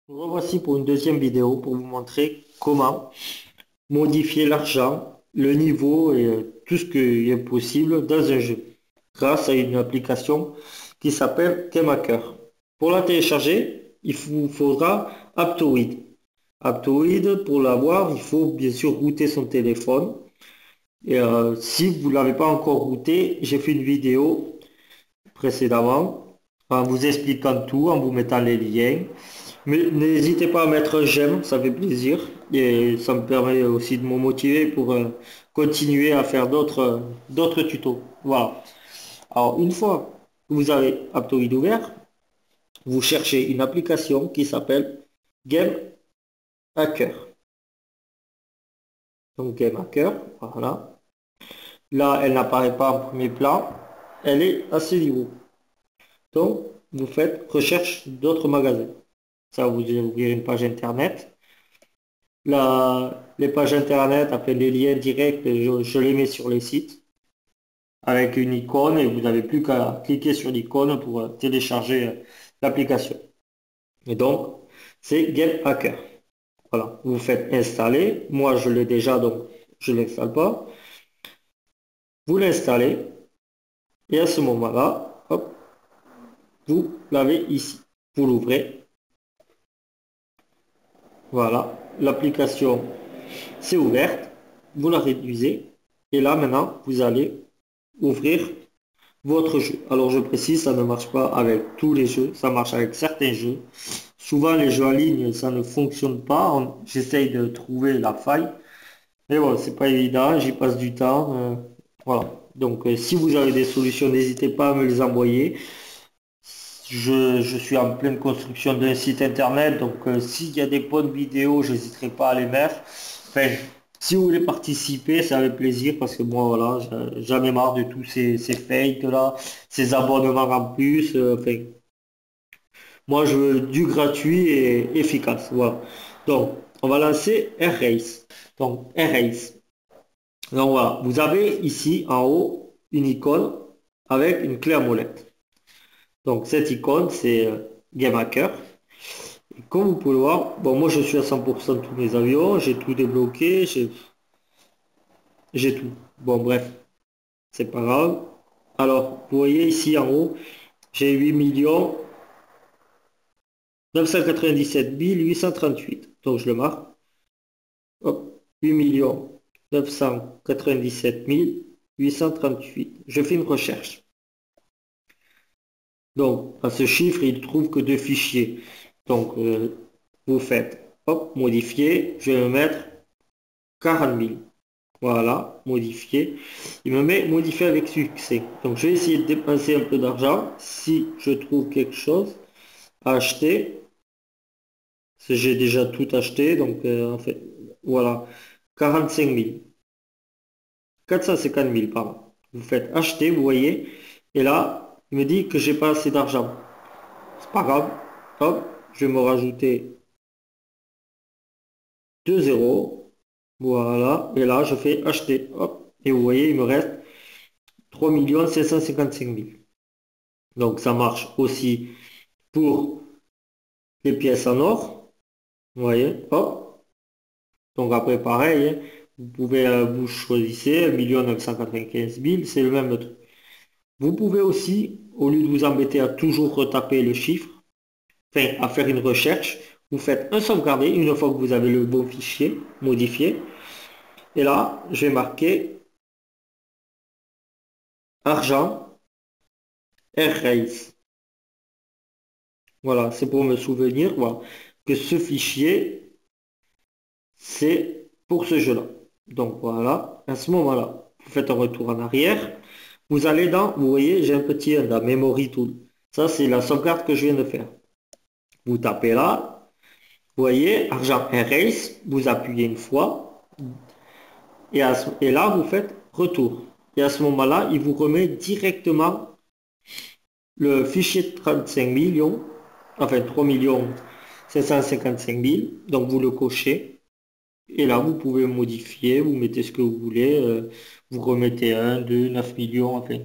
Revoici pour une deuxième vidéo pour vous montrer comment modifier l'argent, le niveau et tout ce qui est possible dans un jeu grâce à une application qui s'appelle GameHacker. Pour la télécharger, il vous faudra Aptoide. Aptoide, pour l'avoir, il faut bien sûr router son téléphone. Et si vous ne l'avez pas encore routé, j'ai fait une vidéo précédemment en vous expliquant tout, en vous mettant les liens. Mais n'hésitez pas à mettre un j'aime, ça fait plaisir. Et ça me permet aussi de me motiver pour continuer à faire d'autres tutos. Voilà. Alors, une fois que vous avez Aptoide ouvert, vous cherchez une application qui s'appelle Game Hacker. Donc, Game Hacker, voilà. Là, elle n'apparaît pas en premier plan. Elle est à ce niveau. Donc, vous faites recherche d'autres magasins. Ça va vous ouvrir une page internet. Les pages internet, après les liens directs, je les mets sur les sites avec une icône et vous n'avez plus qu'à cliquer sur l'icône pour télécharger l'application. Et donc, c'est Game Hacker. Voilà, vous faites installer. Moi, je l'ai déjà, donc je ne l'installe pas. Vous l'installez et à ce moment-là, hop, vous l'avez ici. Vous l'ouvrez. Voilà, l'application s'est ouverte. Vous la réduisez. Et là, maintenant, vous allez ouvrir votre jeu. Alors je précise, ça ne marche pas avec tous les jeux, ça marche avec certains jeux. Souvent les jeux en ligne, ça ne fonctionne pas. J'essaye de trouver la faille. Mais bon, c'est pas évident, j'y passe du temps. Voilà. Donc si vous avez des solutions, n'hésitez pas à me les envoyer. Je suis en pleine construction d'un site internet, donc s'il y a des bonnes vidéos, j'hésiterai pas à les mettre. Enfin, si vous voulez participer, c'est avec plaisir parce que moi, voilà, j'en ai marre de tous ces fakes là, ces abonnements en plus. Enfin, moi, je veux du gratuit et efficace. Voilà. Donc, on va lancer AirRace. Donc, AirRace. Donc voilà, vous avez ici en haut une icône avec une clé à molette. Donc cette icône, c'est Game Hacker. Et comme vous pouvez le voir, bon moi je suis à 100% de tous mes avions, j'ai tout débloqué, j'ai tout. Bon bref, c'est pas grave. Alors, vous voyez ici en haut, j'ai 8 997 838. Donc je le marque. Hop, 8 997 838. Je fais une recherche. Donc, à ce chiffre, il trouve que deux fichiers. Donc, vous faites, hop, modifier. Je vais me mettre 40 000. Voilà, modifier. Il me met modifier avec succès. Donc, je vais essayer de dépenser un peu d'argent. Si je trouve quelque chose à acheter, parce que j'ai déjà tout acheté. Donc, en fait, voilà, 45 000. 450 000, pardon. Vous faites acheter, vous voyez. Et là, il me dit que j'ai pas assez d'argent. C'est pas grave. Hop, je vais me rajouter 2 zéros. Voilà. Et là, je fais acheter. Hop. Et vous voyez, il me reste 3 555 000. Donc, ça marche aussi pour les pièces en or. Vous voyez, hop. Donc, après, pareil, hein. Vous pouvez, vous choisissez 1 995 000. C'est le même truc. Vous pouvez aussi, au lieu de vous embêter à toujours retaper le chiffre, enfin, à faire une recherche, vous faites un sauvegarder une fois que vous avez le bon fichier modifié. Et là, je vais marquer argent erase. Voilà, c'est pour me souvenir voilà, que ce fichier, c'est pour ce jeu-là. Donc voilà, à ce moment-là, vous faites un retour en arrière. Vous allez dans, vous voyez, j'ai un petit dans Memory Tool. Ça, c'est la sauvegarde que je viens de faire. Vous tapez là, vous voyez, argent erase, vous appuyez une fois, et là, vous faites retour. Et à ce moment-là, il vous remet directement le fichier de 35 millions, enfin 3 555 000, donc vous le cochez. Et là, vous pouvez modifier, vous mettez ce que vous voulez, vous remettez 1, 2, 9 millions, enfin,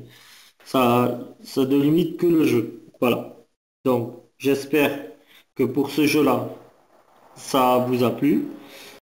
ça ne limite que le jeu. Voilà. Donc, j'espère que pour ce jeu-là, ça vous a plu.